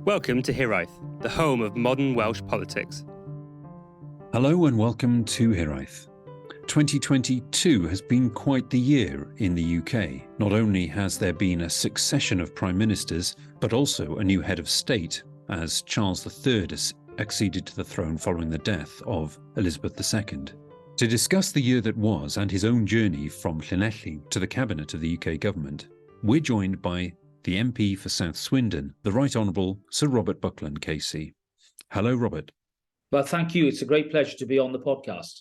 Welcome to Hiraeth, the home of modern Welsh politics. Hello and welcome to Hiraeth. 2022 has been quite the year in the UK. Not only has there been a succession of prime ministers, but also a new head of state, as Charles III has acceded to the throne following the death of Elizabeth II. To discuss the year that was and his own journey from Llanelli to the cabinet of the UK government, we're joined by the MP for South Swindon, the Right Honourable Sir Robert Buckland, KC. Hello, Robert. Well, thank you. It's a great pleasure to be on the podcast.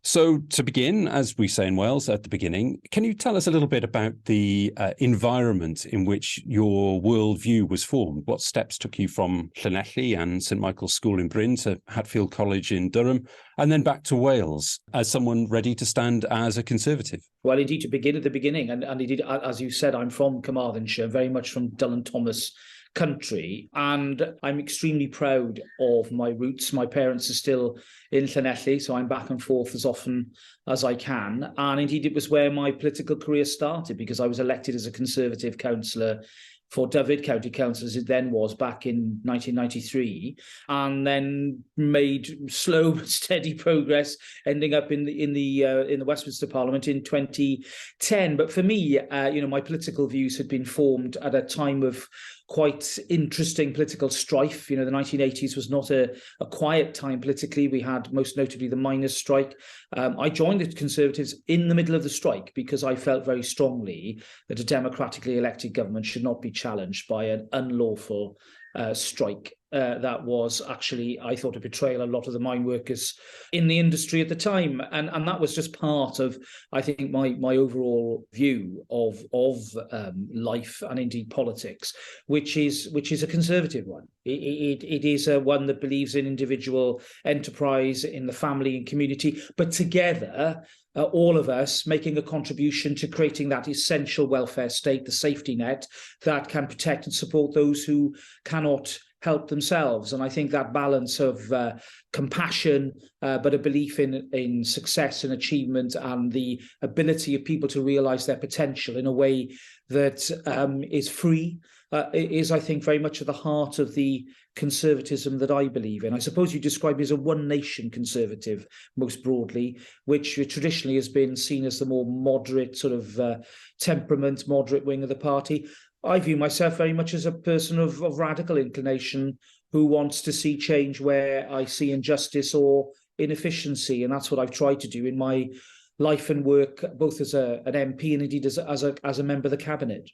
So to begin, as we say in Wales at the beginning, can you tell us a little bit about the environment in which your worldview was formed? What steps took you from Llanelli and St Michael's School in Bryn to Hatfield College in Durham, and then back to Wales as someone ready to stand as a Conservative? Well, indeed, to begin at the beginning, and indeed, as you said, I'm from Carmarthenshire, very much from Dylan Thomas country, and I'm extremely proud of my roots. My parents are still in Llanelli, so I'm back and forth as often as I can. And indeed, it was where my political career started, because I was elected as a Conservative councillor for Dyfed County Council, as it then was, back in 1993, and then made slow but steady progress, ending up in the Westminster Parliament in 2010. But for me, my political views had been formed at a time of quite interesting political strife. The 1980s was not a quiet time politically. We had most notably the miners' strike. I joined the Conservatives in the middle of the strike because I felt very strongly that a democratically elected government should not be challenged by an unlawful strike. That was actually, I thought, a betrayal of a lot of the mine workers in the industry at the time. And that was just part of, I think, my overall view of life and indeed politics, which is a Conservative one. It is one that believes in individual enterprise, in the family and community, but together, all of us making a contribution to creating that essential welfare state, the safety net that can protect and support those who cannot help themselves. And I think that balance of compassion, but a belief in success and achievement, and the ability of people to realise their potential in a way that is free, is, I think, very much at the heart of the conservatism that I believe in. I suppose you describe me as a one-nation Conservative, most broadly, which traditionally has been seen as the more moderate sort of temperament, moderate wing of the party. I view myself very much as a person of radical inclination who wants to see change where I see injustice or inefficiency. And that's what I've tried to do in my life and work, both as an MP and indeed as a member of the Cabinet.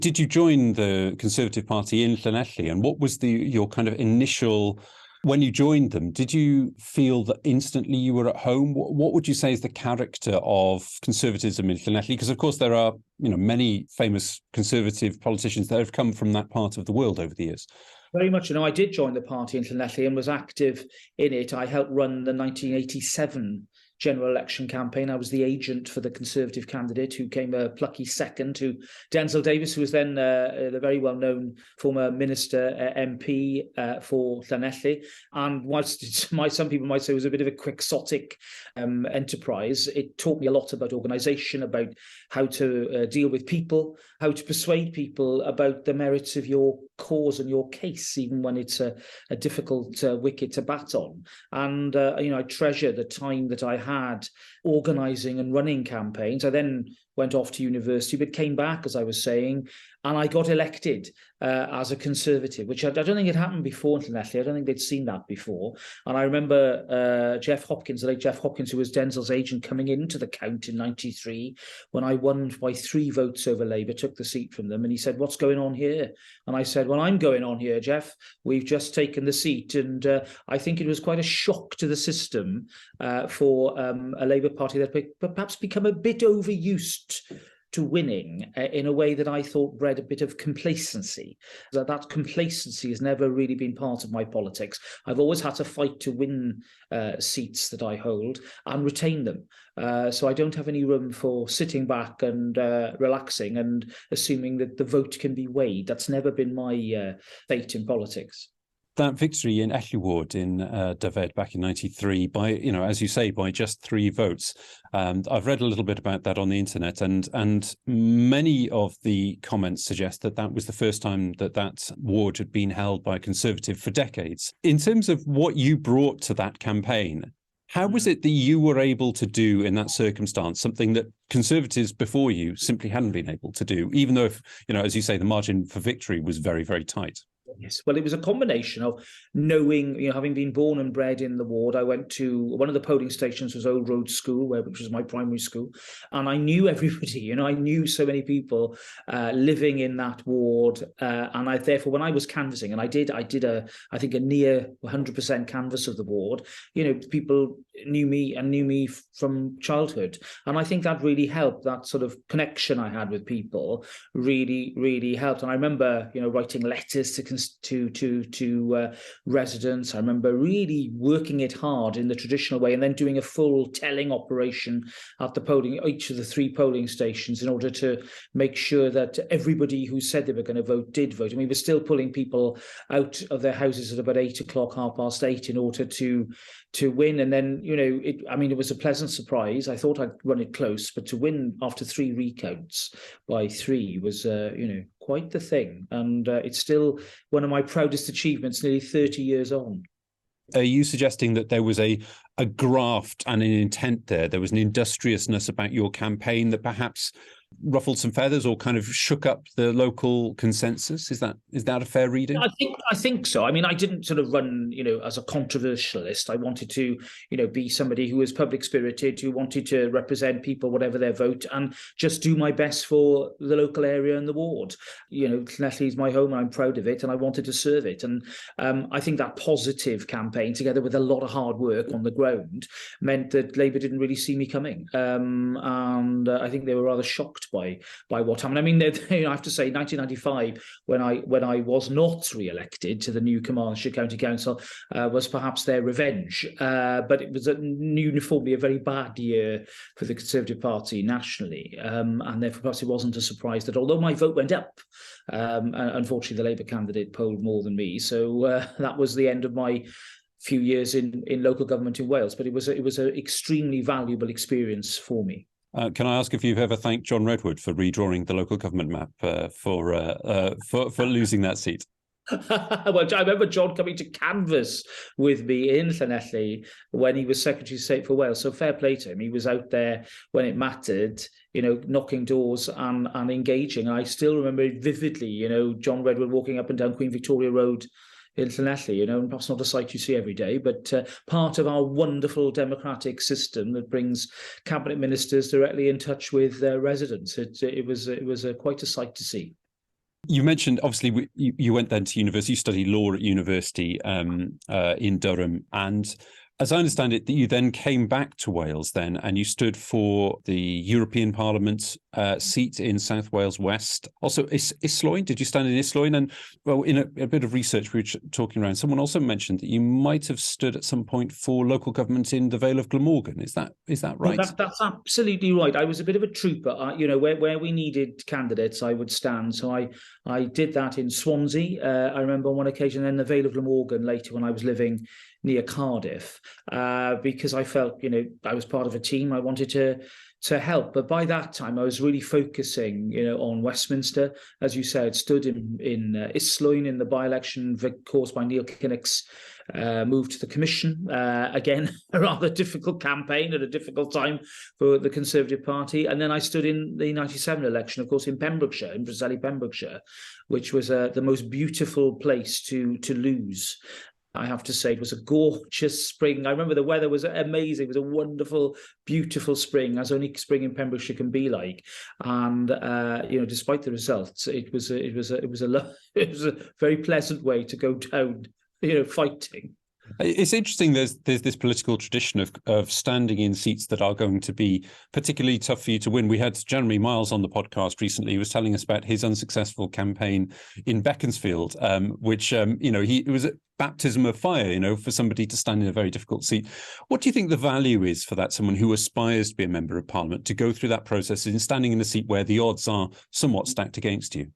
Did you join the Conservative Party in Llanelli? And what was your kind of initial, when you joined them, did you feel that instantly you were at home? What would you say is the character of conservatism in Llanelli? Because, of course, there are many famous Conservative politicians that have come from that part of the world over the years. Very much. I did join the party in Llanelli and was active in it. I helped run the 1987 general election campaign. I was the agent for the Conservative candidate who came a plucky second to Denzil Davies, who was then the very well-known former minister, MP for Llanelli. And whilst some people might say it was a bit of a quixotic enterprise, it taught me a lot about organisation, about how to deal with people, how to persuade people about the merits of your cause and your case, even when it's a difficult wicket to bat on. And I treasure the time that I had organising and running campaigns. I then went off to university, but came back, as I was saying, and I got elected as a Conservative, which I don't think had happened before in Llanelli. I don't think they'd seen that before. And I remember Jeff Hopkins, the late Jeff Hopkins, who was Denzil's agent, coming into the count in 93, when I won by 3 votes over Labour, took the seat from them. And he said, "What's going on here?" And I said, "Well, I'm going on here, Jeff. We've just taken the seat." And I think it was quite a shock to the system for a Labour Party that perhaps become a bit overused to winning in a way that I thought bred a bit of complacency. That complacency has never really been part of my politics. I've always had to fight to win seats that I hold and retain them. So I don't have any room for sitting back and relaxing and assuming that the vote can be weighed. That's never been my fate in politics. that victory in Elli Ward in Dyfed back in 93 by, as you say, by just 3 votes. I've read a little bit about that on the internet, and many of the comments suggest that that was the first time that ward had been held by a Conservative for decades. In terms of what you brought to that campaign, how was it that you were able to do in that circumstance something that Conservatives before you simply hadn't been able to do, even though, as you say, the margin for victory was very, very tight? Yes, well, it was a combination of knowing, having been born and bred in the ward. I went to one of the polling stations was Old Road School, which was my primary school, and I knew everybody. I knew so many people living in that ward, and I therefore, when I was canvassing, and I did I think a near 100% canvass of the ward. People knew me from childhood, and I think that really helped. That sort of connection I had with people really helped. And I remember, writing letters to residents. I remember really working it hard in the traditional way, and then doing a full telling operation at each of the 3 polling stations in order to make sure that everybody who said they were going to vote did vote. And we were still pulling people out of their houses at about 8 o'clock, 8:30 in order to win. And then, it was a pleasant surprise. I thought I'd run it close, but to win after 3 recounts by 3 was, quite the thing. And it's still one of my proudest achievements nearly 30 years on. Are you suggesting that there was a graft and an intent there? There was an industriousness about your campaign that perhaps ruffled some feathers or kind of shook up the local consensus? Is that a fair reading? I think so. I mean, I didn't sort of run, as a controversialist. I wanted to, be somebody who was public spirited, who wanted to represent people, whatever their vote, and just do my best for the local area and the ward. Llanelli is my home, and I'm proud of it, and I wanted to serve it. And I think that positive campaign, together with a lot of hard work on the ground, meant that Labour didn't really see me coming. And I think they were rather shocked by what happened. I mean, I have to say, 1995, when I was not re-elected to the new Carmarthenshire County Council, was perhaps their revenge. But it was uniformly a very bad year for the Conservative Party nationally, and therefore perhaps it wasn't a surprise that although my vote went up, unfortunately the Labour candidate polled more than me. So that was the end of my few years in local government in Wales. But it was an extremely valuable experience for me. Can I ask if you've ever thanked John Redwood for redrawing the local government map for losing that seat? Well, I remember John coming to canvass with me in Llanelli when he was Secretary of State for Wales. So fair play to him. He was out there when it mattered, knocking doors and engaging. I still remember it vividly, John Redwood walking up and down Queen Victoria Road in Llanelli, and perhaps not a sight you see every day, but part of our wonderful democratic system that brings cabinet ministers directly in touch with their residents. It was quite a sight to see. You mentioned, obviously, you went then to university, you studied law at university in Durham, and as I understand it, that you then came back to Wales then, and you stood for the European Parliament seat in South Wales West. Also, Islwyn, did you stand in Islwyn? And, well, in a bit of research we were talking around, someone also mentioned that you might have stood at some point for local government in the Vale of Glamorgan. Is that right? Well, that's absolutely right. I was a bit of a trooper. Where we needed candidates, I would stand. So I did that in Swansea. I remember on one occasion, then the Vale of Glamorgan later when I was living near Cardiff, because I felt, I was part of a team. I wanted to help. But by that time, I was really focusing, on Westminster. As you said, stood in Islwyn in the by-election caused by Neil Kinnock's move to the Commission. Again, a rather difficult campaign at a difficult time for the Conservative Party. And then I stood in the 97 election, of course, in Pembrokeshire, in Preseli, Pembrokeshire, which was the most beautiful place to lose. I have to say, it was a gorgeous spring. I remember the weather was amazing. It was a wonderful, beautiful spring, as only spring in Pembrokeshire can be like. And despite the results, it was a very pleasant way to go down, fighting. It's interesting. There's this political tradition of standing in seats that are going to be particularly tough for you to win. We had Jeremy Miles on the podcast recently. He was telling us about his unsuccessful campaign in Beaconsfield, which it was a baptism of fire, for somebody to stand in a very difficult seat. What do you think the value is for that, someone who aspires to be a member of Parliament, to go through that process in standing in a seat where the odds are somewhat stacked against you?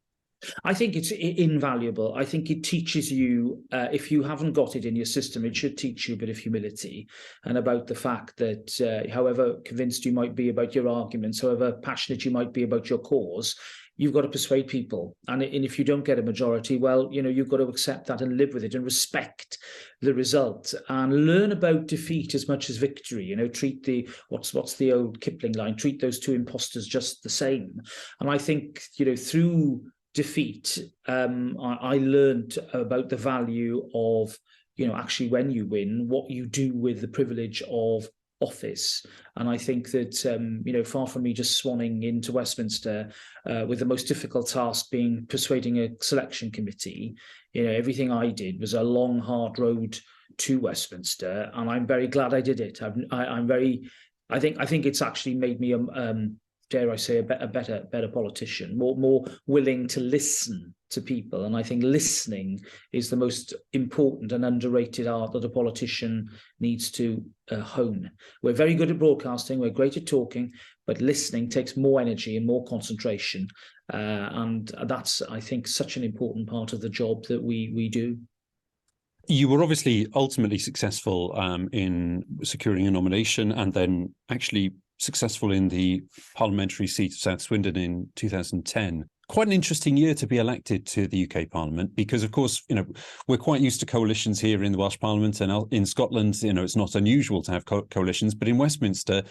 I think it's invaluable. I think it teaches you, if you haven't got it in your system, it should teach you a bit of humility and about the fact that however convinced you might be about your arguments, however passionate you might be about your cause, you've got to persuade people. And if you don't get a majority, well, you've got to accept that and live with it and respect the result and learn about defeat as much as victory. Treat what's the old Kipling line, treat those two imposters just the same. And I think, through defeat, I learned about the value of, actually when you win, what you do with the privilege of office. And I think that, far from me just swanning into Westminster with the most difficult task being persuading a selection committee, everything I did was a long, hard road to Westminster, and I'm very glad I did it. I think it's actually made me dare I say, a better politician, more willing to listen to people. And I think listening is the most important and underrated art that a politician needs to hone. We're very good at broadcasting, we're great at talking, but listening takes more energy and more concentration. And that's, I think, such an important part of the job that we do. You were obviously ultimately successful in securing a nomination and then actually successful in the parliamentary seat of South Swindon in 2010. Quite an interesting year to be elected to the UK Parliament because, of course, we're quite used to coalitions here in the Welsh Parliament, and in Scotland, it's not unusual to have coalitions, but in Westminster,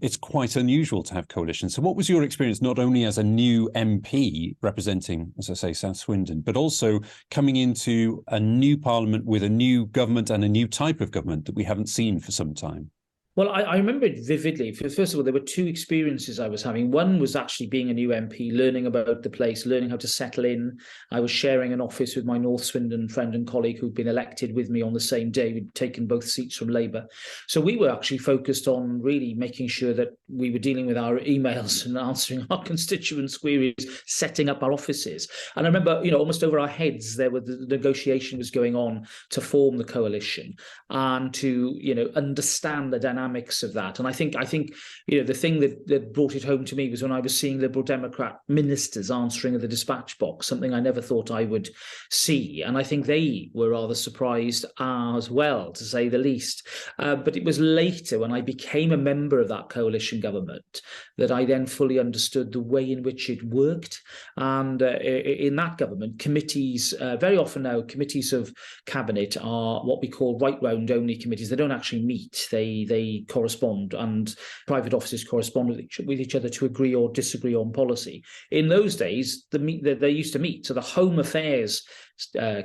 it's quite unusual to have coalitions. So what was your experience, not only as a new MP representing, as I say, South Swindon, but also coming into a new Parliament with a new government and a new type of government that we haven't seen for some time? Well, I remember it vividly. First of all, there were two experiences I was having. One was actually being a new MP, learning about the place, learning how to settle in. I was sharing an office with my North Swindon friend and colleague who'd been elected with me on the same day. We'd taken both seats from Labour. So we were actually focused on really making sure that we were dealing with our emails and answering our constituents' queries, setting up our offices. And I remember, almost over our heads, the negotiation was going on to form the coalition and to, understand the dynamics of that. And I think the thing that brought it home to me was when I was seeing Liberal Democrat ministers answering at the dispatch box, something I never thought I would see. And I think they were rather surprised as well, to say the least. But it was later when I became a member of that coalition government that I then fully understood the way in which it worked. And in that government, committees, very often now, committees of cabinet are what we call right round only committees. They don't actually meet. They correspond, and private offices correspond with each other to agree or disagree on policy. In those days, they used to meet. So the Home Affairs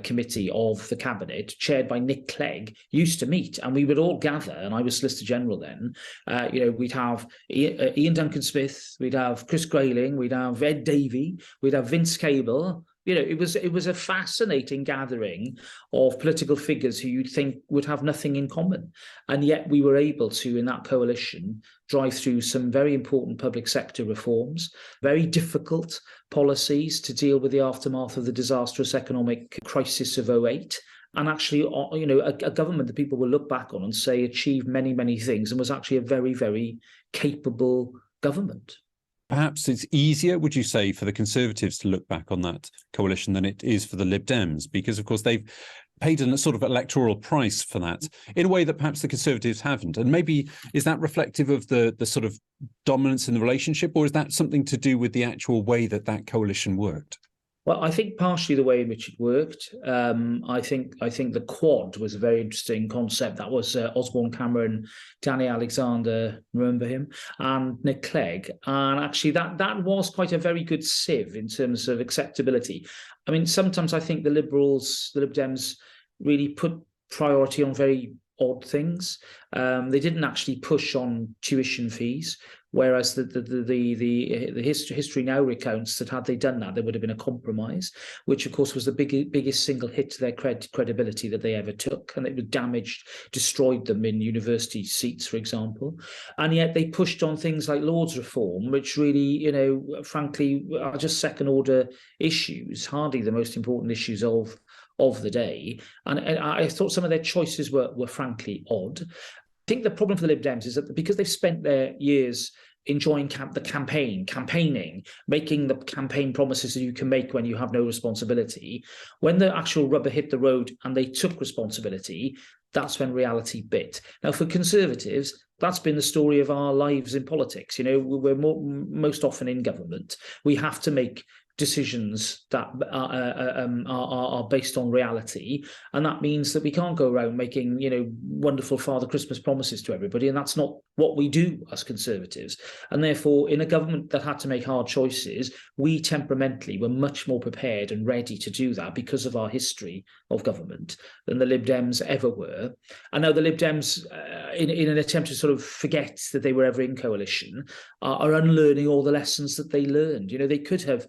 Committee of the Cabinet, chaired by Nick Clegg, used to meet, and we would all gather, and I was Solicitor General then. We'd have Ian Duncan Smith, we'd have Chris Grayling, we'd have Ed Davey, we'd have Vince Cable. It was a fascinating gathering of political figures who you'd think would have nothing in common. And yet we were able to, in that coalition, drive through some very important public sector reforms, very difficult policies to deal with the aftermath of the disastrous economic crisis of 2008. And actually, a government that people will look back on and say achieved many, many things and was actually a very, very capable government. Perhaps it's easier, would you say, for the Conservatives to look back on that coalition than it is for the Lib Dems? Because, of course, they've paid a sort of electoral price for that in a way that perhaps the Conservatives haven't. And maybe is that reflective of the sort of dominance in the relationship, or is that something to do with the actual way that coalition worked? Well, I think partially the way in which it worked. I think the Quad was a very interesting concept. That was Osborne Cameron, Danny Alexander, remember him, and Nick Clegg. And actually that was quite a very good sieve in terms of acceptability. I mean, sometimes I think the Lib Dems really put priority on very odd things. They didn't actually push on tuition fees, whereas the history now recounts that had they done that, there would have been a compromise, which of course was the biggest single hit to their credibility that they ever took, and it was destroyed them in university seats, for example. And yet they pushed on things like Lords reform, which really, frankly, are just second order issues, hardly the most important issues of the day. And I thought some of their choices were frankly odd. I think the problem for the Lib Dems is that because they've spent their years enjoying campaigning, making the campaign promises that you can make when you have no responsibility. When the actual rubber hit the road and they took responsibility, that's when reality bit. Now, for Conservatives, that's been the story of our lives in politics. We're most often in government. We have to make decisions that are based on reality, and that means that we can't go around making wonderful Father Christmas promises to everybody, and that's not what we do as Conservatives. And therefore, in a government that had to make hard choices, we temperamentally were much more prepared and ready to do that because of our history of government than the Lib Dems ever were. And now the Lib Dems, in an attempt to sort of forget that they were ever in coalition, are unlearning all the lessons that they learned. They could have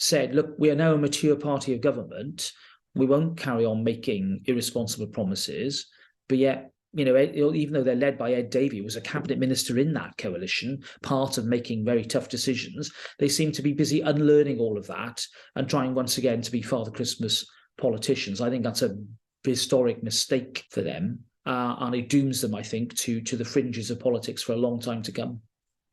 said, look, we are now a mature party of government. We won't carry on making irresponsible promises. But yet, even though they're led by Ed Davey, who was a cabinet minister in that coalition, part of making very tough decisions, they seem to be busy unlearning all of that and trying once again to be Father Christmas politicians. I think that's a historic mistake for them. And it dooms them, I think, to the fringes of politics for a long time to come.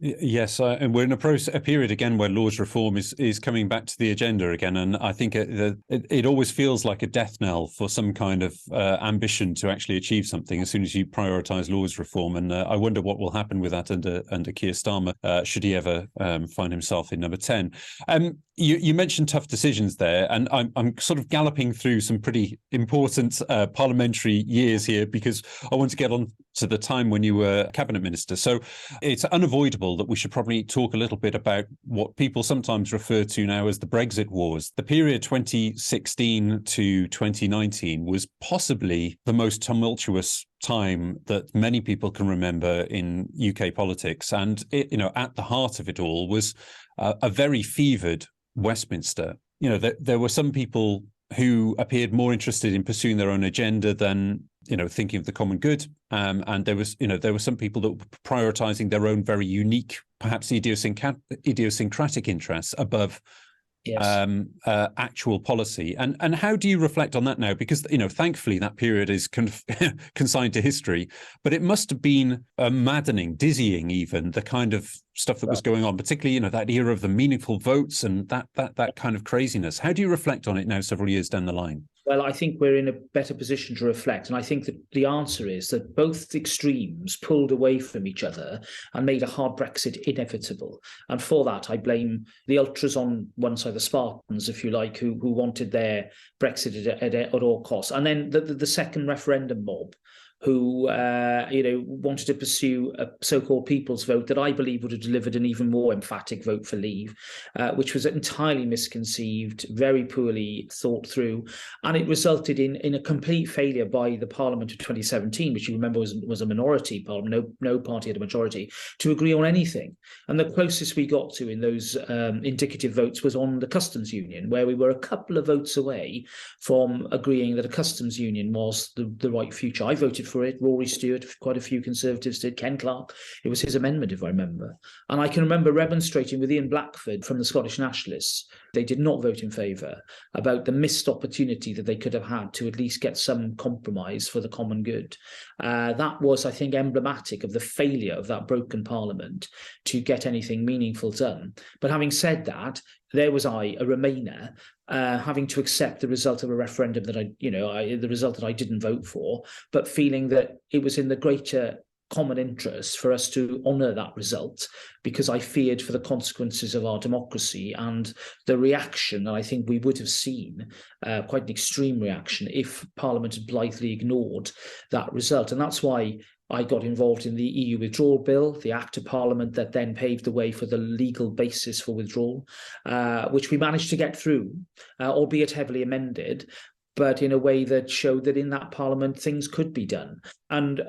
Yes, and we're in a period again where Lord's reform is coming back to the agenda again, and I think it always feels like a death knell for some kind of ambition to actually achieve something as soon as you prioritise Lord's reform, and I wonder what will happen with that under Keir Starmer should he ever find himself in number 10. You mentioned tough decisions there, and I'm sort of galloping through some pretty important parliamentary years here because I want to get on to the time when you were cabinet minister. So it's unavoidable that we should probably talk a little bit about what people sometimes refer to now as the Brexit wars. The period 2016 to 2019 was possibly the most tumultuous time that many people can remember in UK politics, and at the heart of it all was a very fevered Westminster. There were some people who appeared more interested in pursuing their own agenda than thinking of the common good, and there were some people that were prioritising their own very unique, perhaps idiosyncratic interests above actual policy. And how do you reflect on that now? Because thankfully that period is consigned to history, but it must have been maddening, dizzying, even the kind of stuff that was going on, particularly that era of the meaningful votes and that kind of craziness. How do you reflect on it now, several years down the line? Well, I think we're in a better position to reflect. And I think that the answer is that both extremes pulled away from each other and made a hard Brexit inevitable. And for that, I blame the ultras on one side, the Spartans, if you like, who wanted their Brexit at all costs. And then the second referendum mob, who wanted to pursue a so-called people's vote that I believe would have delivered an even more emphatic vote for leave, which was entirely misconceived, very poorly thought through, and it resulted in a complete failure by the Parliament of 2017, which you remember was a minority parliament. No party had a majority to agree on anything. And the closest we got to in those indicative votes was on the customs union, where we were a couple of votes away from agreeing that a customs union was the right future. I voted for it. Rory Stewart, quite a few Conservatives did. Ken Clarke, it was his amendment, if I remember. And I can remember remonstrating with Ian Blackford from the Scottish Nationalists. They did not vote in favour, about the missed opportunity that they could have had to at least get some compromise for the common good. That was, I think, emblematic of the failure of that broken Parliament to get anything meaningful done. But having said that, there was I, a Remainer, having to accept the result of a referendum that the result that I didn't vote for, but feeling that it was in the greater common interest for us to honour that result, because I feared for the consequences of our democracy and the reaction that I think we would have seen, quite an extreme reaction, if Parliament had blithely ignored that result. And that's why I got involved in the EU withdrawal bill, the Act of Parliament that then paved the way for the legal basis for withdrawal, which we managed to get through, albeit heavily amended, but in a way that showed that in that Parliament things could be done. And,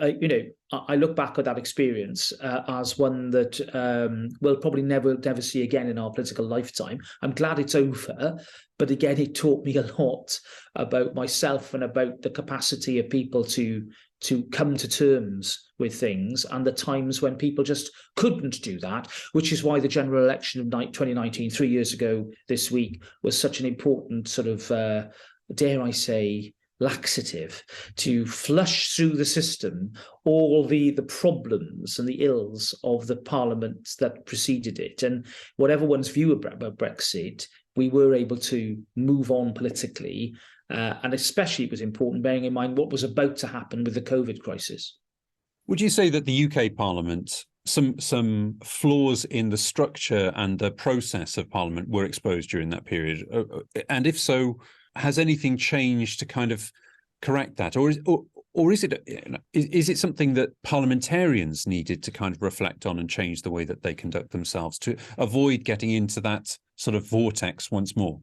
I look back at that experience as one that we'll probably never see again in our political lifetime. I'm glad it's over, but again, it taught me a lot about myself and about the capacity of people to come to terms with things, and the times when people just couldn't do that, which is why the general election of 2019, 3 years ago this week, was such an important sort of, dare I say, laxative to flush through the system all the problems and the ills of the parliament that preceded it. And whatever one's view about Brexit, we were able to move on politically. And especially it was important bearing in mind what was about to happen with the COVID crisis. Would you say that the UK Parliament, some flaws in the structure and the process of Parliament were exposed during that period? And if so, has anything changed to kind of correct that? Or is it something that parliamentarians needed to kind of reflect on and change the way that they conduct themselves to avoid getting into that sort of vortex once more?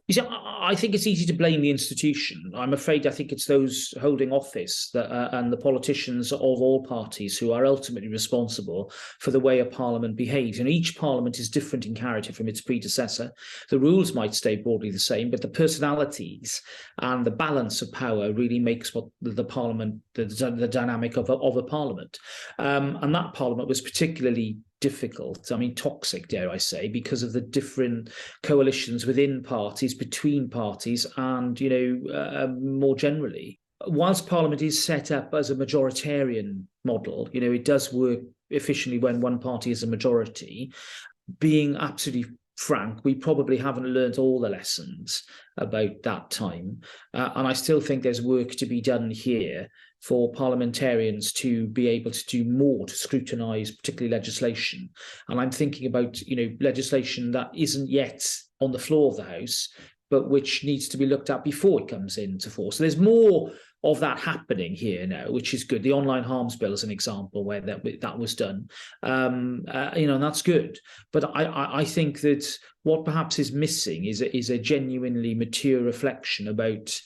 You see, I think it's easy to blame the institution. I think it's those holding office and the politicians of all parties who are ultimately responsible for the way a parliament behaves. And each parliament is different in character from its predecessor. The rules might stay broadly the same, but the personalities and the balance of power really makes what the parliament, the dynamic of a parliament. And that parliament was particularly difficult, toxic, dare I say, because of the different coalitions within parties, between parties, and, more generally. Whilst Parliament is set up as a majoritarian model, it does work efficiently when one party is a majority. Being absolutely frank, we probably haven't learned all the lessons about that time. And I still think there's work to be done here for parliamentarians to be able to do more to scrutinise particularly legislation. And I'm thinking about, legislation that isn't yet on the floor of the House, but which needs to be looked at before it comes into force. So there's more of that happening here now, which is good. The online harms bill is an example where that was done, and that's good. But I think that what perhaps is missing is a genuinely mature reflection about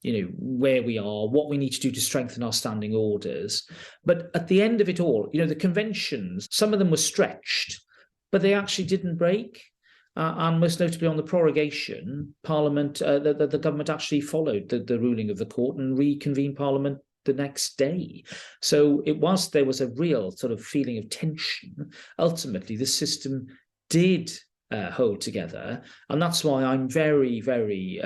where we are, what we need to do to strengthen our standing orders. But at the end of it all, the conventions, some of them were stretched, but they actually didn't break. And most notably on the prorogation, Parliament, the government actually followed the ruling of the court and reconvened Parliament the next day. So whilst there was a real sort of feeling of tension, ultimately the system did hold together, and that's why I'm very, very,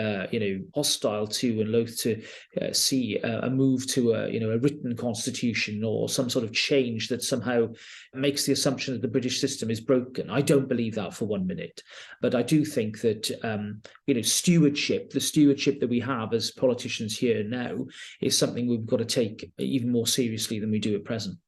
hostile to and loath to see a move to a written constitution or some sort of change that somehow makes the assumption that the British system is broken. I don't believe that for 1 minute, but I do think that the stewardship that we have as politicians here now is something we've got to take even more seriously than we do at present.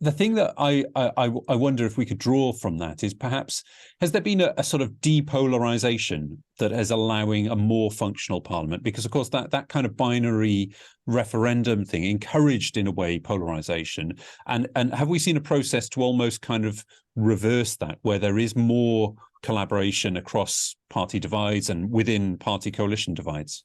The thing that I wonder if we could draw from that is perhaps, has there been a sort of depolarization that is allowing a more functional parliament? Because, of course, that kind of binary referendum thing encouraged, in a way, polarization. And have we seen a process to almost kind of reverse that, where there is more collaboration across party divides and within party coalition divides?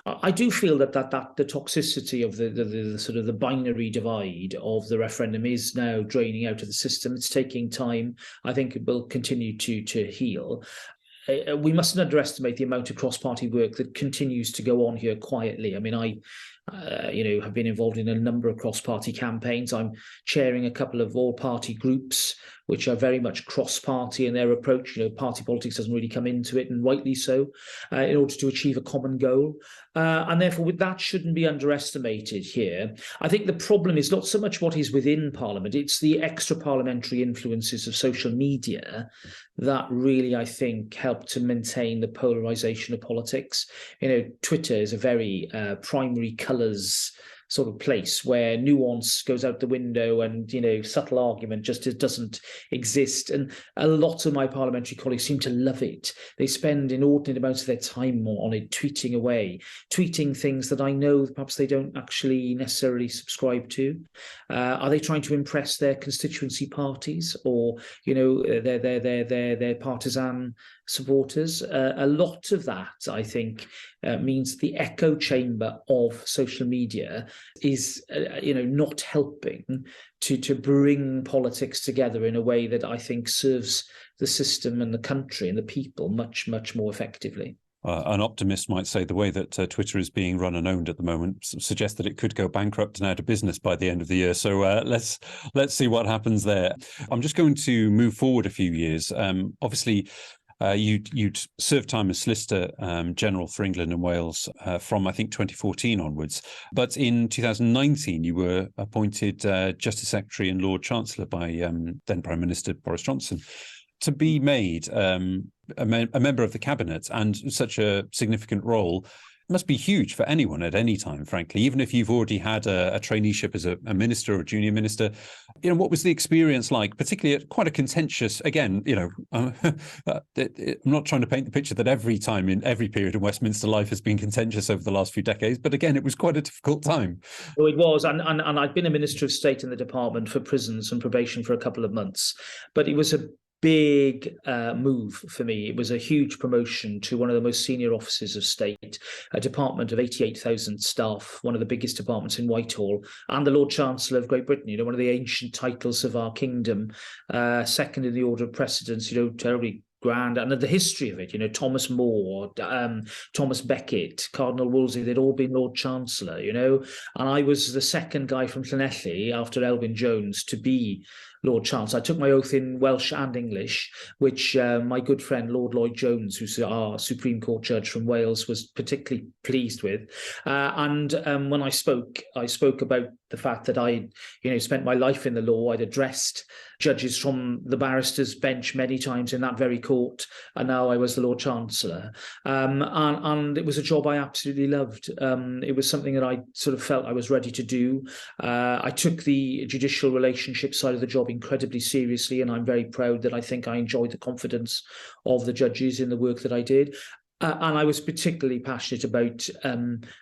I do feel that the toxicity of the sort of the binary divide of the referendum is now draining out of the system. It's taking time. I think it will continue to heal. We mustn't underestimate the amount of cross-party work that continues to go on here quietly. I mean, I have been involved in a number of cross-party campaigns. I'm chairing a couple of all-party groups, which are very much cross-party in their approach. Party politics doesn't really come into it, and rightly so, in order to achieve a common goal. And therefore, that shouldn't be underestimated here. I think the problem is not so much what is within Parliament, it's the extra-parliamentary influences of social media that really, I think, help to maintain the polarisation of politics. Twitter is a very primary colours sort of place where nuance goes out the window and, subtle argument just doesn't exist. And a lot of my parliamentary colleagues seem to love it. They spend inordinate amounts of their time on it, tweeting away, tweeting things that I know perhaps they don't actually necessarily subscribe to. Are they trying to impress their constituency parties or, their partisan supporters? A lot of that, I think, means the echo chamber of social media is, not helping to bring politics together in a way that I think serves the system and the country and the people much, much more effectively. An optimist might say the way that Twitter is being run and owned at the moment suggests that it could go bankrupt and out of business by the end of the year. So let's see what happens there. I'm just going to move forward a few years. Obviously, You'd served time as Solicitor General for England and Wales from, I think, 2014 onwards. But in 2019, you were appointed Justice Secretary and Lord Chancellor by then Prime Minister Boris Johnson. To be made a member of the cabinet and such a significant role must be huge for anyone at any time, frankly, even if you've already had a traineeship as a minister or a junior minister. What was the experience like, particularly at quite a contentious, again, I'm not trying to paint the picture that every time in every period in Westminster life has been contentious over the last few decades, but again, it was quite a difficult time. Well, it was, and I'd been a Minister of State in the Department for Prisons and Probation for a couple of months, but it was a big move for me. It was a huge promotion to one of the most senior offices of state, a department of 88,000 staff, one of the biggest departments in Whitehall, and the Lord Chancellor of Great Britain, one of the ancient titles of our kingdom, second in the order of precedence, terribly grand, and the history of it, Thomas More, Thomas Becket, Cardinal Wolsey, they'd all been Lord Chancellor, and I was the second guy from Llanelli after Elwyn Jones to be Lord Chancellor. I took my oath in Welsh and English, which my good friend Lord Lloyd Jones, who's our Supreme Court judge from Wales, was particularly pleased with. And when I spoke about the fact that I, spent my life in the law. I'd addressed judges from the barristers' bench many times in that very court, and now I was the Lord Chancellor. And it was a job I absolutely loved. It was something that I sort of felt I was ready to do. I took the judicial relationship side of the job incredibly seriously, and I'm very proud that I think I enjoyed the confidence of the judges in the work that I did. And I was particularly passionate about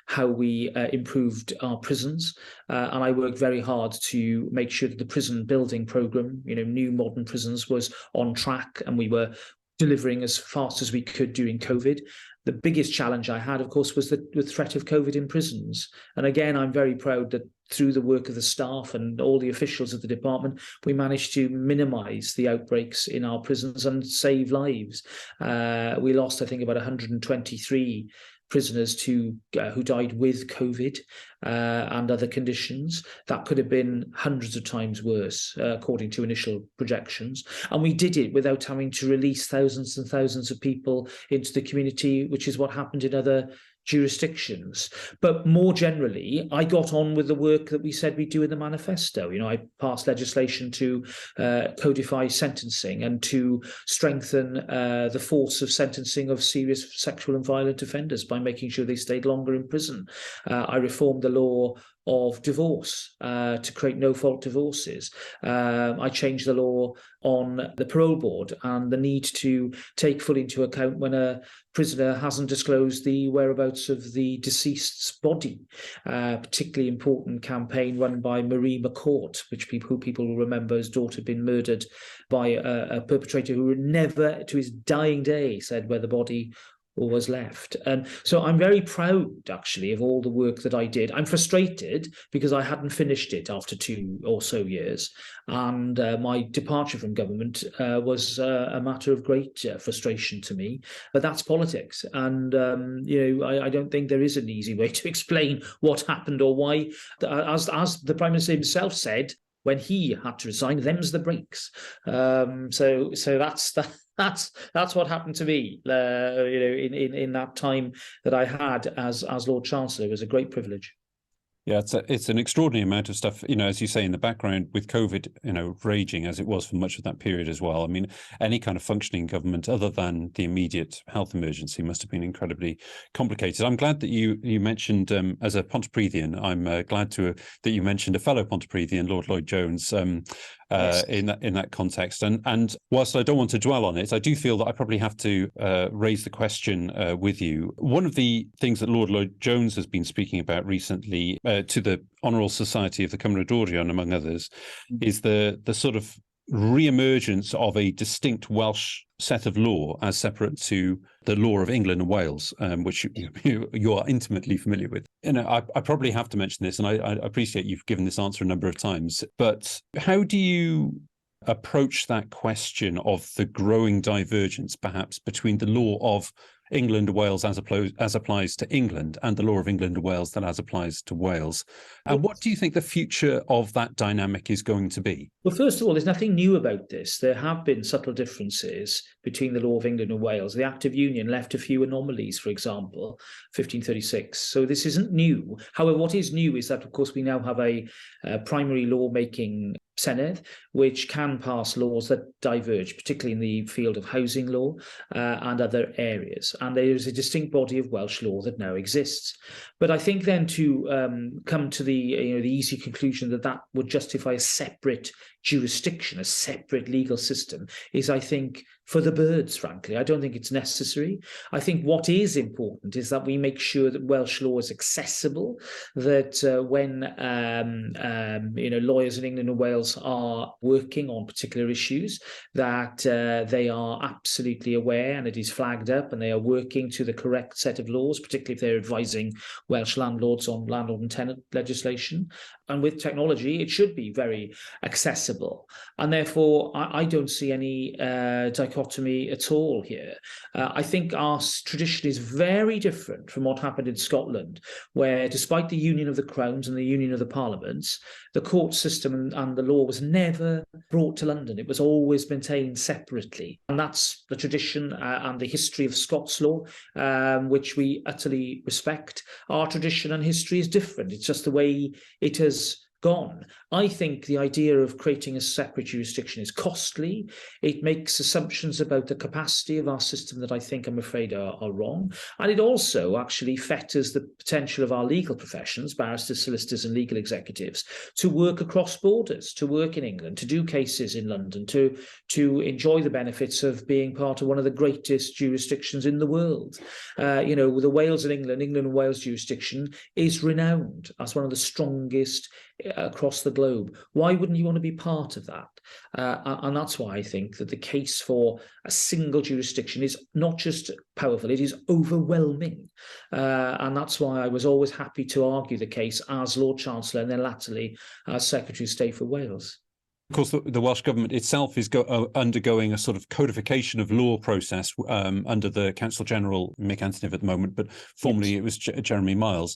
how we improved our prisons. And I worked very hard to make sure that the prison building programme, new modern prisons, was on track, and we were delivering as fast as we could during COVID. The biggest challenge I had, of course, was the threat of COVID in prisons. And again, I'm very proud that through the work of the staff and all the officials of the department, we managed to minimise the outbreaks in our prisons and save lives. We lost, I think, about 123 prisoners who died with COVID and other conditions. That could have been hundreds of times worse, according to initial projections. And we did it without having to release thousands and thousands of people into the community, which is what happened in other jurisdictions. But more generally, I got on with the work that we said we'd do in the manifesto. I passed legislation to codify sentencing and to strengthen the force of sentencing of serious sexual and violent offenders by making sure they stayed longer in prison. I reformed the law of divorce to create no-fault divorces. I changed the law on the parole board and the need to take fully into account when a prisoner hasn't disclosed the whereabouts of the deceased's body. Particularly important campaign run by Marie McCourt, who people will remember, his daughter had been murdered by a perpetrator who never, to his dying day, said where the body was left. And so I'm very proud, actually, of all the work that I did. I'm frustrated because I hadn't finished it after 2 or so years. And my departure from government was a matter of great frustration to me. But that's politics. And, I don't think there is an easy way to explain what happened or why. As the Prime Minister himself said, when he had to resign, them's the breaks. So that's what happened to me. In that time that I had as Lord Chancellor. It was a great privilege. Yeah, it's an extraordinary amount of stuff, as you say, in the background with COVID, raging as it was for much of that period as well. I mean, any kind of functioning government other than the immediate health emergency must have been incredibly complicated. I'm glad that you mentioned, as a Pontypridzian, I'm glad that you mentioned a fellow Pontypridzian, Lord Lloyd Jones, yes, in that context. And whilst I don't want to dwell on it, I do feel that I probably have to raise the question with you. One of the things that Lord Lloyd Jones has been speaking about recently to the Honourable Society of the Cymrodorion, among others, is the sort of re-emergence of a distinct Welsh set of law as separate to the law of England and Wales, which you are intimately familiar with. I probably have to mention this, and I appreciate you've given this answer a number of times, but how do you approach that question of the growing divergence, perhaps, between the law of England, Wales as applies to England, and the law of England and Wales that as applies to Wales. And what do you think the future of that dynamic is going to be? Well, first of all, there's nothing new about this. There have been subtle differences between the law of England and Wales. The Act of Union left a few anomalies, for example, 1536. So this isn't new. However, what is new is that, of course, we now have a primary law-making Senedd, which can pass laws that diverge, particularly in the field of housing law and other areas. And there is a distinct body of Welsh law that now exists. But I think then to come to the easy conclusion that that would justify a separate jurisdiction, a separate legal system, is, I think, for the birds, frankly. I don't think it's necessary. I think what is important is that we make sure that Welsh law is accessible, that when lawyers in England and Wales are working on particular issues, that they are absolutely aware and it is flagged up and they are working to the correct set of laws, particularly if they're advising Welsh landlords on landlord and tenant legislation. And with technology, it should be very accessible. And therefore, I don't see any dichotomy at all here. I think our tradition is very different from what happened in Scotland, where despite the union of the crowns and the union of the parliaments, the court system and the law was never brought to London. It was always maintained separately. And that's the tradition and the history of Scots law, which we utterly respect. Our tradition and history is different. It's just the way it has gone. I think the idea of creating a separate jurisdiction is costly. It makes assumptions about the capacity of our system that I think, I'm afraid, are wrong. And it also actually fetters the potential of our legal professions, barristers, solicitors and legal executives, to work across borders, to work in England, to do cases in London, to enjoy the benefits of being part of one of the greatest jurisdictions in the world. The Wales and England and Wales jurisdiction is renowned as one of the strongest across the globe. Why wouldn't you want to be part of that? And that's why I think that the case for a single jurisdiction is not just powerful, it is overwhelming. And that's why I was always happy to argue the case as Lord Chancellor and then latterly as Secretary of State for Wales. Of course, the Welsh Government itself is undergoing a sort of codification of law process under the Chancellor General, Mick Anthony, at the moment, but formerly It was Jeremy Miles.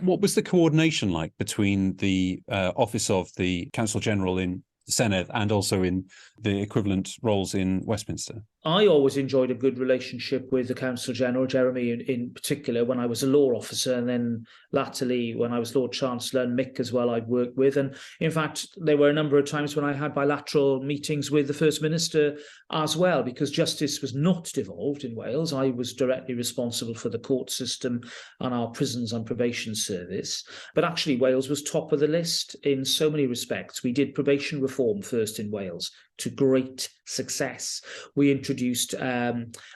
What was the coordination like between the office of the Chancellor General in the Senedd and also in the equivalent roles in Westminster? I always enjoyed a good relationship with the Chancellor General, Jeremy in particular, when I was a law officer, and then latterly when I was Lord Chancellor, and Mick as well I'd worked with. And in fact, there were a number of times when I had bilateral meetings with the First Minister as well, because justice was not devolved in Wales. I was directly responsible for the court system and our prisons and probation service. But actually, Wales was top of the list in so many respects. We did probation reform first in Wales, to great success. We introduced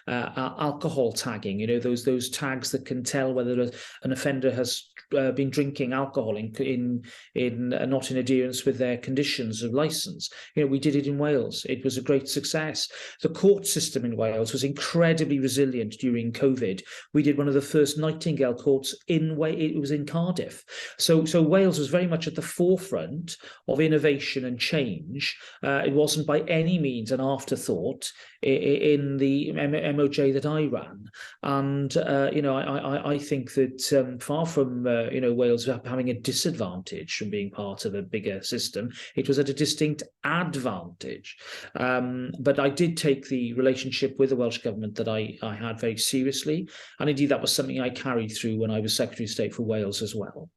alcohol tagging, those tags that can tell whether an offender has been drinking alcohol in not in adherence with their conditions of licence. We did it in Wales. It was a great success. The court system in Wales was incredibly resilient during COVID. We did one of the first Nightingale courts it was in Cardiff. So Wales was very much at the forefront of innovation and change. It wasn't by any means an afterthought in the MOJ that I ran. And, I think that far from, Wales having a disadvantage from being part of a bigger system, it was at a distinct advantage. But I did take the relationship with the Welsh Government that I had very seriously. And indeed, that was something I carried through when I was Secretary of State for Wales as well.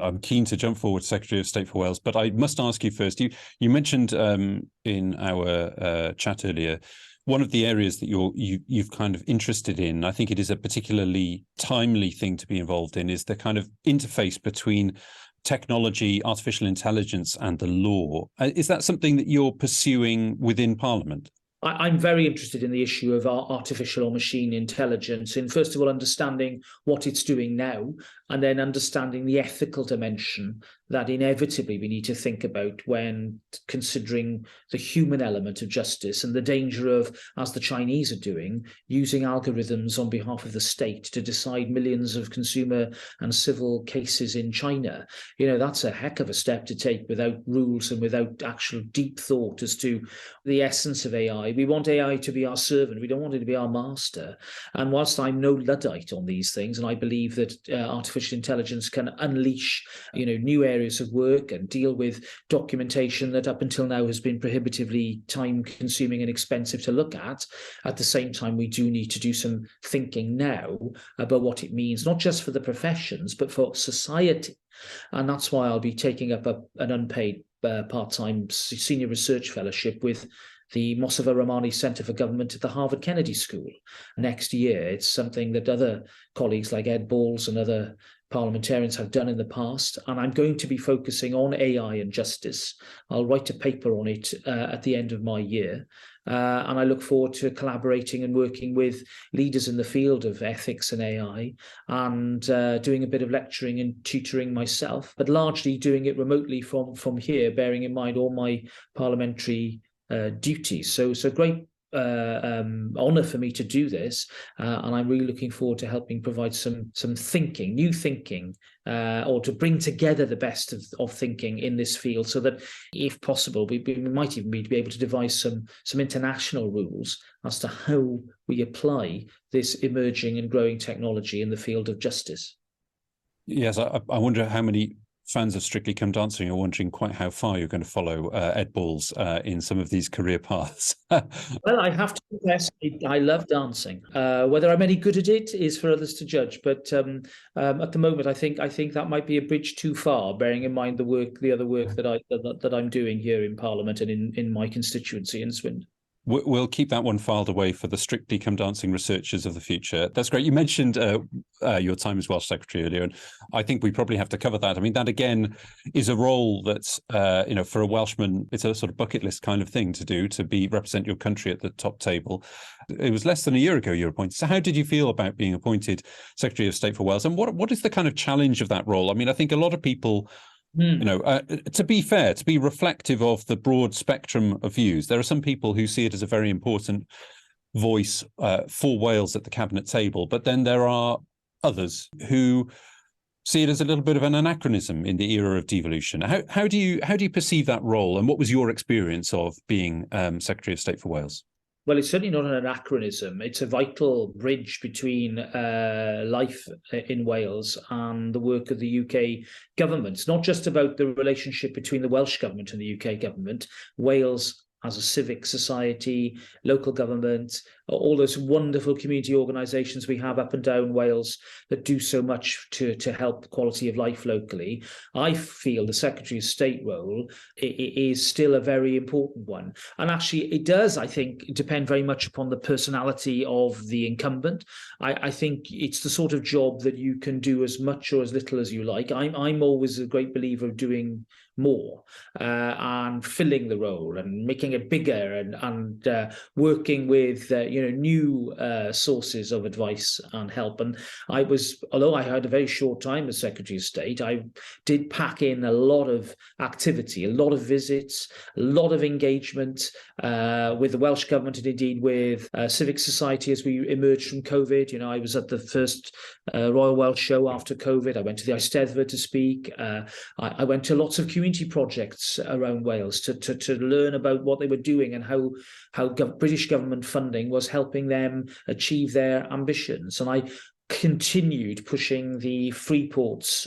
I'm keen to jump forward, Secretary of State for Wales, but I must ask you first. You mentioned in our chat earlier one of the areas that you've kind of interested in. I think it is a particularly timely thing to be involved in, is the kind of interface between technology, artificial intelligence, and the law. Is that something that you're pursuing within Parliament? I'm very interested in the issue of artificial or machine intelligence, in first of all understanding what it's doing now and then understanding the ethical dimension that inevitably we need to think about when considering the human element of justice and the danger of, as the Chinese are doing, using algorithms on behalf of the state to decide millions of consumer and civil cases in China. That's a heck of a step to take without rules and without actual deep thought as to the essence of AI. We want AI to be our servant. We don't want it to be our master. And whilst I'm no Luddite on these things, and I believe that artificial intelligence can unleash, new areas of work and deal with documentation that up until now has been prohibitively time-consuming and expensive to look at the same time, we do need to do some thinking now about what it means, not just for the professions, but for society. And that's why I'll be taking up an unpaid part-time senior research fellowship with the Mossavar Rahmani Centre for Government at the Harvard Kennedy School next year. It's something that other colleagues like Ed Balls and other parliamentarians have done in the past, and I'm going to be focusing on AI and justice. I'll write a paper on it at the end of my year, and I look forward to collaborating and working with leaders in the field of ethics and AI, and doing a bit of lecturing and tutoring myself, but largely doing it remotely from here, bearing in mind all my parliamentary duties. So great honour for me to do this, and I'm really looking forward to helping provide some thinking, new thinking, or to bring together the best of thinking in this field, so that, if possible, we might even be able to devise some international rules as to how we apply this emerging and growing technology in the field of justice. Yes, I wonder how many fans of Strictly Come Dancing are wondering quite how far you're going to follow Ed Balls in some of these career paths. Well, I have to confess, I love dancing. Whether I'm any good at it is for others to judge. But at the moment, I think that might be a bridge too far, bearing in mind the other work that I'm doing here in Parliament and in my constituency in Swindon. We'll keep that one filed away for the Strictly Come Dancing researchers of the future. That's great. You mentioned your time as Welsh Secretary earlier, and I think we probably have to cover that. I mean, that again is a role that's, for a Welshman, it's a sort of bucket list kind of thing to do, to represent your country at the top table. It was less than a year ago you were appointed. So how did you feel about being appointed Secretary of State for Wales? And what is the kind of challenge of that role? I mean, I think a lot of people, to be fair, to be reflective of the broad spectrum of views, there are some people who see it as a very important voice for Wales at the cabinet table, but then there are others who see it as a little bit of an anachronism in the era of devolution. How do you perceive that role, and what was your experience of being Secretary of State for Wales? Well, it's certainly not an anachronism. It's a vital bridge between life in Wales and the work of the UK government. It's not just about the relationship between the Welsh government and the UK government. Wales as a civic society, local government, all those wonderful community organisations we have up and down Wales that do so much to help quality of life locally. I feel the Secretary of State role is still a very important one. And actually it does, I think, depend very much upon the personality of the incumbent. I think it's the sort of job that you can do as much or as little as you like. I'm always a great believer of doing more and filling the role and making it bigger and working with new sources of advice and help. And although I had a very short time as Secretary of State, I did pack in a lot of activity, a lot of visits, a lot of engagement with the Welsh government and indeed with civic society as we emerged from COVID. I was at the first Royal Welsh Show after COVID. I went to the Eisteddfod to speak. I went to lots of community projects around Wales to learn about what they were doing and how British government funding was helping them achieve their ambitions. And I continued pushing the Free Ports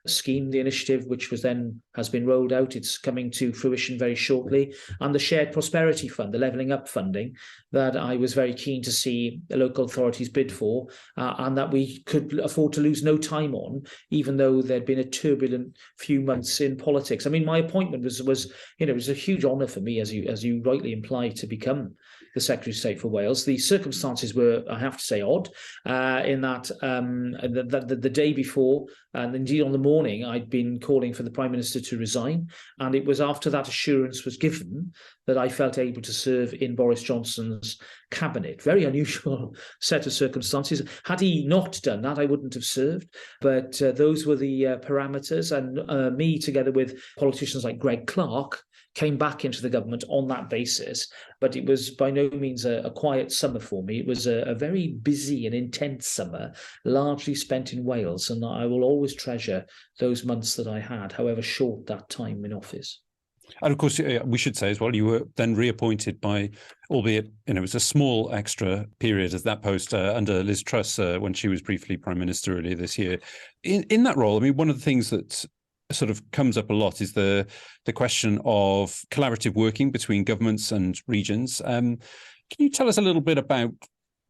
scheme, the initiative, which has been rolled out. It's coming to fruition very shortly. And the Shared Prosperity Fund, the Levelling Up funding, that I was very keen to see the local authorities bid for, and that we could afford to lose no time on, even though there'd been a turbulent few months in politics. I mean, my appointment was it was a huge honour for me, as you rightly implied, to become the Secretary of State for Wales. The circumstances were, I have to say, odd, in that the day before, and indeed on the morning, I'd been calling for the Prime Minister to resign. And it was after that assurance was given that I felt able to serve in Boris Johnson's cabinet. Very unusual set of circumstances. Had he not done that, I wouldn't have served. But those were the parameters. And me, together with politicians like Greg Clark, came back into the government on that basis. But it was by no means a quiet summer for me. It was a very busy and intense summer, largely spent in Wales. And I will always treasure those months that I had, however short that time in office. And of course, we should say as well, you were then reappointed by, albeit it was a small extra period as that post under Liz Truss when she was briefly Prime Minister earlier this year. In that role, I mean, one of the things that sort of comes up a lot is the question of collaborative working between governments and regions. Can you tell us a little bit about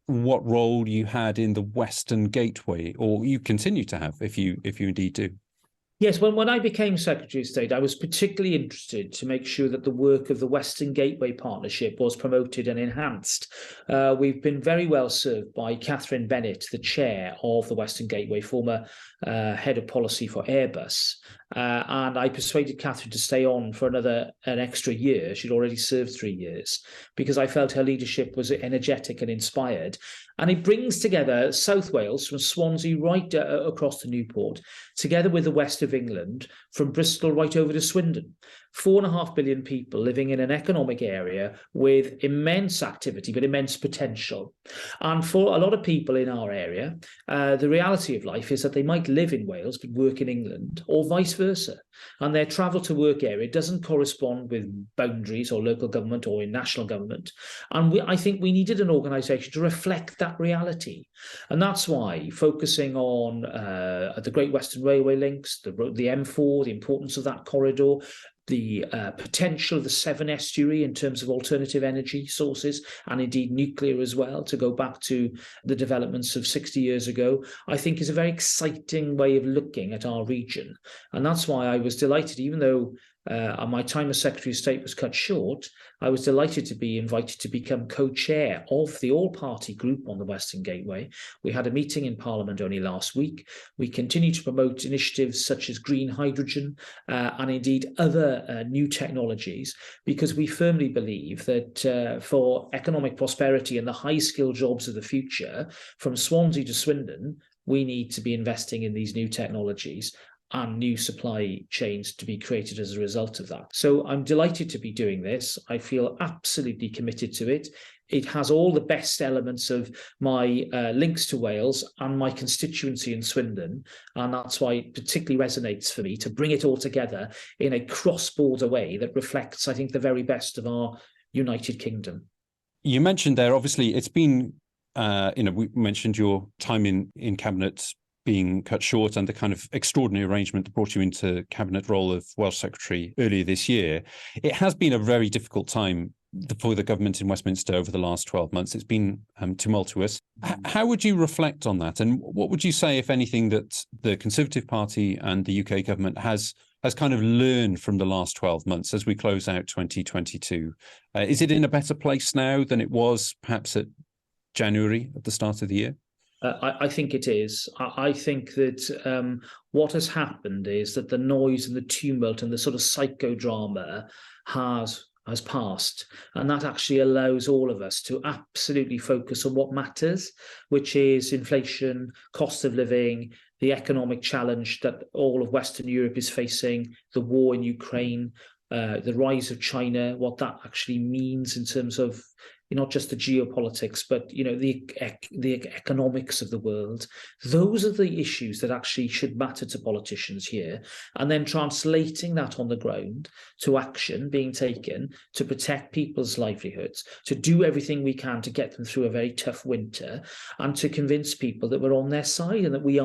what role you had in the Western Gateway, or you continue to have, if you indeed do? Yes, when I became Secretary of State, I was particularly interested to make sure that the work of the Western Gateway Partnership was promoted and enhanced. We've been very well served by Catherine Bennett, the chair of the Western Gateway, former head of policy for Airbus. And I persuaded Catherine to stay on for an extra year. She'd already served 3 years, because I felt her leadership was energetic and inspired. And it brings together South Wales from Swansea right across to Newport, together with the west of England, from Bristol right over to Swindon. 4.5 billion people living in an economic area with immense activity, but immense potential. And for a lot of people in our area, the reality of life is that they might live in Wales but work in England, or vice versa. And their travel to work area doesn't correspond with boundaries or local government or in national government. And I think we needed an organisation to reflect that reality. And that's why focusing on the Great Western Railway links, the M4, the importance of that corridor, the potential of the Severn Estuary in terms of alternative energy sources, and indeed nuclear as well, to go back to the developments of 60 years ago, I think is a very exciting way of looking at our region. And that's why I was delighted, even though my time as Secretary of State was cut short, I was delighted to be invited to become co-chair of the all-party group on the Western Gateway. We had a meeting in Parliament only last week. We continue to promote initiatives such as green hydrogen and indeed other new technologies, because we firmly believe that for economic prosperity and the high-skilled jobs of the future, from Swansea to Swindon, we need to be investing in these new technologies and new supply chains to be created as a result of that. So I'm delighted to be doing this. I feel absolutely committed to it. It has all the best elements of my links to Wales and my constituency in Swindon. And that's why it particularly resonates for me to bring it all together in a cross-border way that reflects, I think, the very best of our United Kingdom. You mentioned there, obviously, it's been, we mentioned your time in Cabinet being cut short and the kind of extraordinary arrangement that brought you into cabinet role of Welsh Secretary earlier this year. It has been a very difficult time for the government in Westminster over the last 12 months. It's been tumultuous. How would you reflect on that? And what would you say, if anything, that the Conservative Party and the UK government has kind of learned from the last 12 months as we close out 2022? Is it in a better place now than it was perhaps at January, at the start of the year? I think it is. I think that what has happened is that the noise and the tumult and the sort of psychodrama has passed, and that actually allows all of us to absolutely focus on what matters, which is inflation, cost of living, the economic challenge that all of Western Europe is facing, the war in Ukraine, the rise of China, what that actually means in terms of not just the geopolitics, but the economics of the world. Those are the issues that actually should matter to politicians here, and then translating that on the ground to action being taken to protect people's livelihoods, to do everything we can to get them through a very tough winter, and to convince people that we're on their side and that we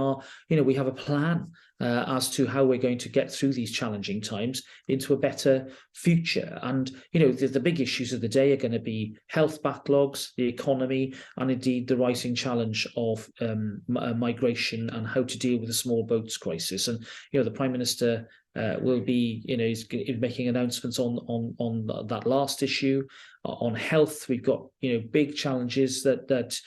have a plan as to how we're going to get through these challenging times into a better future. And, the big issues of the day are going to be health backlogs, the economy, and indeed the rising challenge of migration and how to deal with the small boats crisis. And, the Prime Minister will be, he's making announcements on that last issue. On health, we've got big challenges that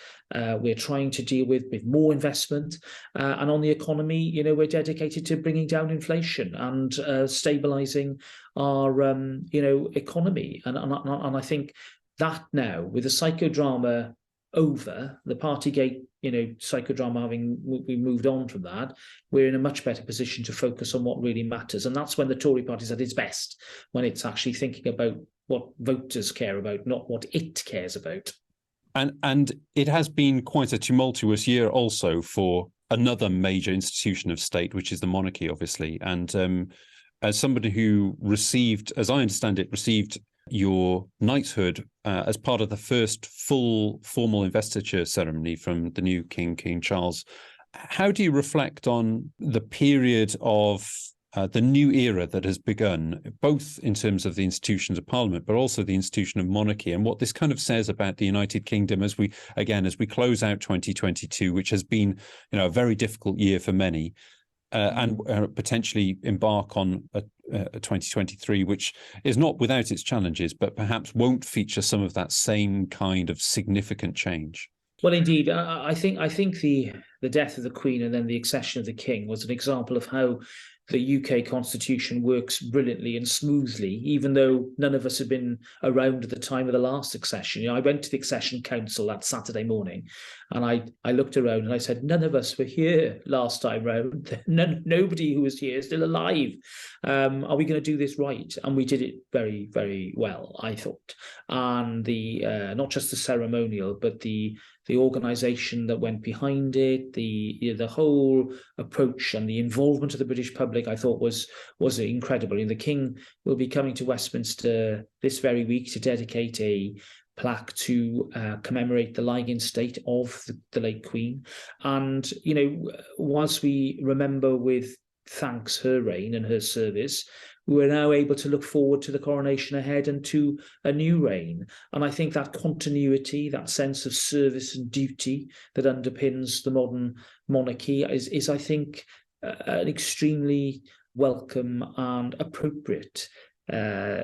we're trying to deal with more investment, and on the economy, we're dedicated to bringing down inflation and stabilising our economy, and I think that now, with the psychodrama over, the Partygate psychodrama having we moved on from that, we're in a much better position to focus on what really matters. And that's when the Tory party's at its best, when it's actually thinking about what voters care about, not what it cares about. And it has been quite a tumultuous year also for another major institution of state, which is the monarchy, obviously. And as somebody who received, as I understand it, received your knighthood as part of the first full formal investiture ceremony from the new King Charles. How do you reflect on the period of the new era that has begun, both in terms of the institutions of Parliament, but also the institution of monarchy, and what this kind of says about the United Kingdom as we close out 2022, which has been, a very difficult year for many, and potentially embark on a 2023, which is not without its challenges, but perhaps won't feature some of that same kind of significant change. Well, indeed, I think the death of the Queen and then the accession of the King was an example of how the UK constitution works brilliantly and smoothly, even though none of us had been around at the time of the last accession. I went to the accession council that Saturday morning, and I looked around and I said, none of us were here last time round. Nobody who was here is still alive. Are we going to do this right? And we did it very, very well, I thought. And the not just the ceremonial, but the organisation that went behind it, the whole approach and the involvement of the British public, I thought was incredible. And the King will be coming to Westminster this very week to dedicate a plaque to commemorate the lying in state of the late Queen. And, whilst we remember with thanks her reign and her service, we're now able to look forward to the coronation ahead and to a new reign. And I think that continuity, that sense of service and duty that underpins the modern monarchy is I think, an extremely welcome and appropriate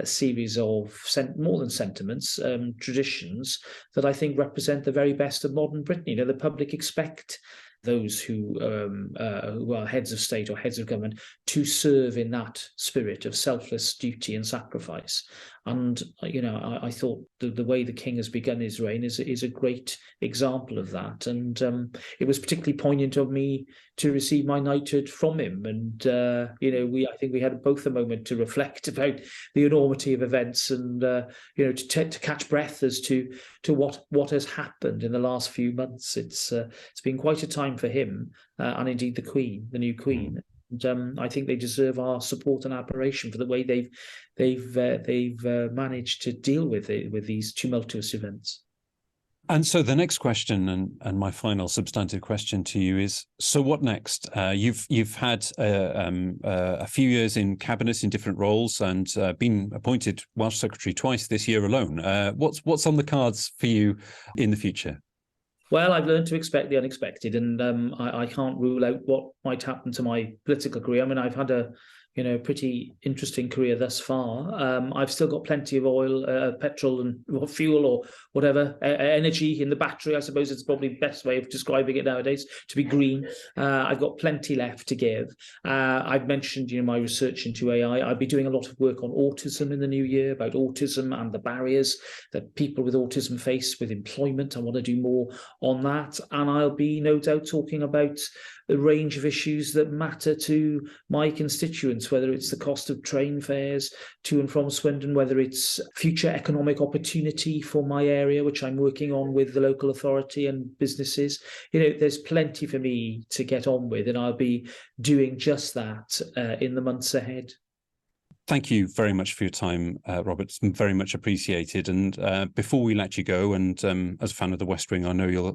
series of more than sentiments, traditions that I think represent the very best of modern Britain. The public expect those who are heads of state or heads of government to serve in that spirit of selfless duty and sacrifice. And I thought the way the King has begun his reign is a great example of that. And it was particularly poignant of me to receive my knighthood from him. And I think we had both a moment to reflect about the enormity of events and to catch breath as to what has happened in the last few months. It's been quite a time for him and indeed the new Queen. And I think they deserve our support and admiration for the way they've managed to deal with these tumultuous events. And so the next question, and my final substantive question to you is: so what next? You've had a few years in cabinet in different roles and been appointed Welsh Secretary twice this year alone. What's on the cards for you in the future? Well, I've learned to expect the unexpected, and I can't rule out what might happen to my political career. I mean, I've had a pretty interesting career thus far. I've still got plenty of oil, petrol and fuel or whatever, energy in the battery. I suppose it's probably the best way of describing it nowadays, to be green. I've got plenty left to give. I've mentioned, my research into AI. I'll be doing a lot of work on autism in the new year, about autism and the barriers that people with autism face with employment. I want to do more on that. And I'll be no doubt talking about the range of issues that matter to my constituents, whether it's the cost of train fares to and from Swindon, whether it's future economic opportunity for my area, which I'm working on with the local authority and businesses. There's plenty for me to get on with, and I'll be doing just that in the months ahead. Thank you very much for your time, Robert. It's been very much appreciated. And before we let you go, and as a fan of the West Wing, I know you'll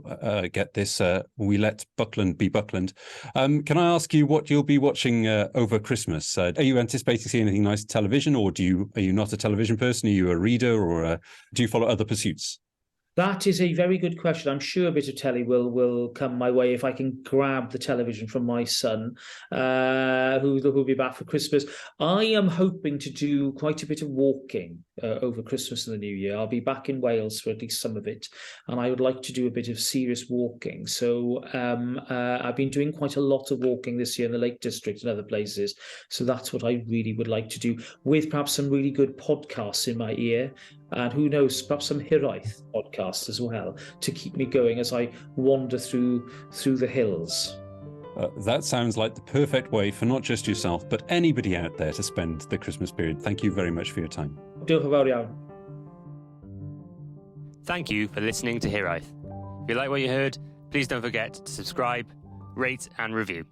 get this, we let Buckland be Buckland. Can I ask you what you'll be watching over Christmas? Are you anticipating seeing anything nice on television, or are you not a television person? Are you a reader, or do you follow other pursuits? That is a very good question. I'm sure a bit of telly will come my way if I can grab the television from my son, who'll be back for Christmas. I am hoping to do quite a bit of walking over Christmas and the New Year. I'll be back in Wales for at least some of it, and I would like to do a bit of serious walking. So I've been doing quite a lot of walking this year in the Lake District and other places. So that's what I really would like to do, with perhaps some really good podcasts in my ear. And who knows, perhaps some Hiraeth podcasts as well, to keep me going as I wander through the hills. That sounds like the perfect way for not just yourself, but anybody out there to spend the Christmas period. Thank you very much for your time. Diolch yn fawr iawn. Thank you for listening to Hiraeth. If you like what you heard, please don't forget to subscribe, rate and review.